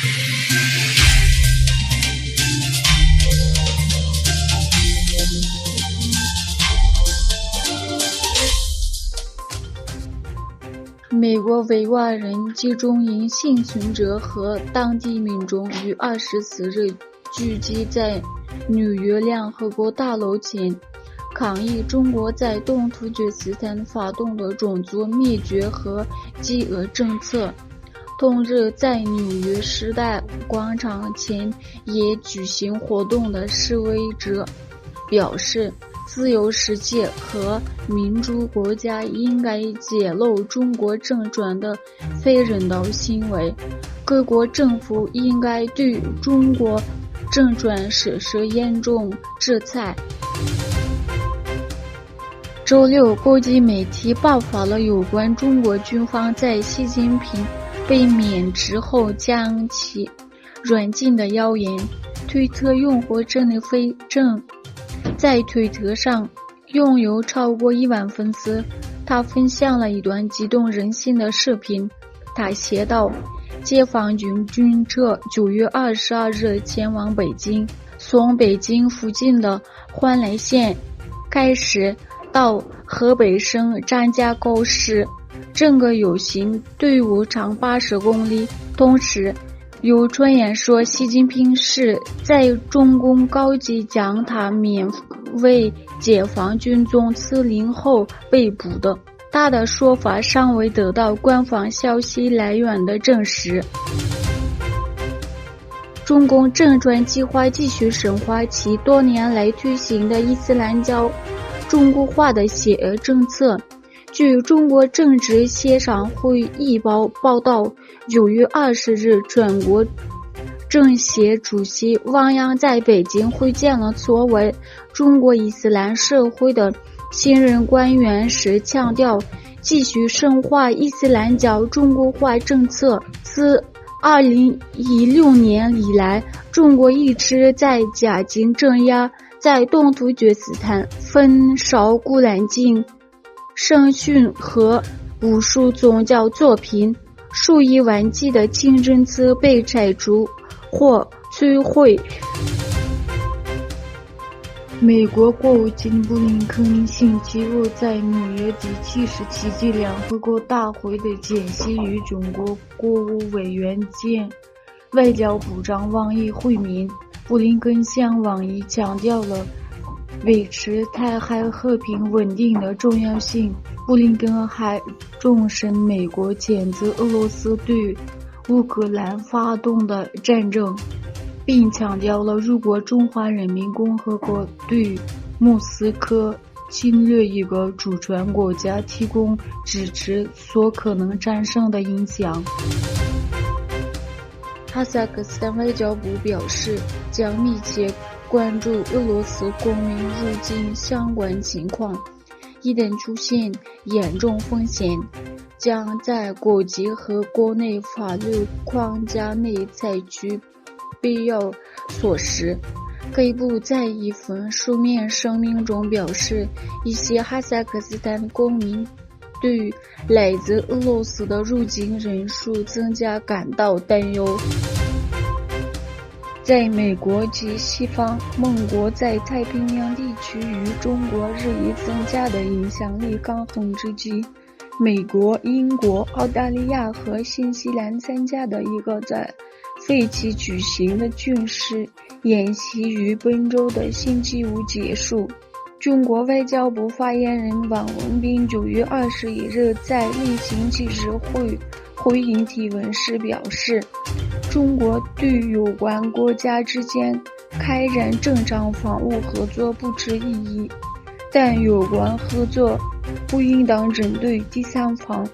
美国维吾尔人集中营幸存者和当地民众于24日聚集在纽约联合国大楼前，抗议中国在东突厥斯坦发动的种族灭绝和饥饿政策。同日，在纽约时代广场前也举行活动的示威者表示，自由世界和民主国家应该揭露中国政权的非人道行为，各国政府应该对中国政权实施严重制裁。周六，国际媒体爆发了有关中国军方在习近平被免职后将其软禁的谣言。推特用户珍妮菲正在推特上拥有超过1万粉丝，他分享了一段激动人心的视频。他写道，解放军军车9月22日前往北京，从北京附近的欢来县开始到河北省张家口市，整个游行队伍长80公里。同时有传言说，习近平是在中共高级将他免为解放军总司令后被捕的。他的说法尚未得到官方消息来源的证实。中共政权计划继续深化其多年来推行的伊斯兰教中国化的邪恶政策。据中国政治协商会议报道，9月20日，全国政协主席汪洋在北京会见了作为中国伊斯兰社会的新任官员时强调，继续深化伊斯兰教中国化政策。自2016年以来，中国一直在加紧镇压在东突厥斯坦焚烧古兰经、圣训和无数宗教作品，数以万计的清真寺被拆除或摧毁。美国国务卿布林肯星期五在纽约第77届联合国大会的间隙与中国国务委员兼外交部长王毅会面。布林肯向王毅强调了维持台海和平稳定的重要性。布林肯还重申美国谴责俄罗斯对乌克兰发动的战争，并强调了如果中华人民共和国对莫斯科侵略一个主权国家提供支持所可能产生的影响。哈萨克斯坦外交部表示，将密切关注俄罗斯公民入境相关情况，一旦出现严重风险，将在国际和国内法律框架内采取必要措施。该部在一份书面声明中表示，一些哈萨克斯坦公民对来自俄罗斯的入境人数增加感到担忧。在美国及西方盟国在太平洋地区与中国日益增加的影响力抗衡之际，美国、英国、澳大利亚和新西兰参加的一个在费奇举行的军事演习于本周的星期五结束。中国外交部发言人汪文斌9月21日在例行记者会回应提问时表示，中国对有关国家之间开展正常防务合作不持异议，但有关合作不应当针对第三方。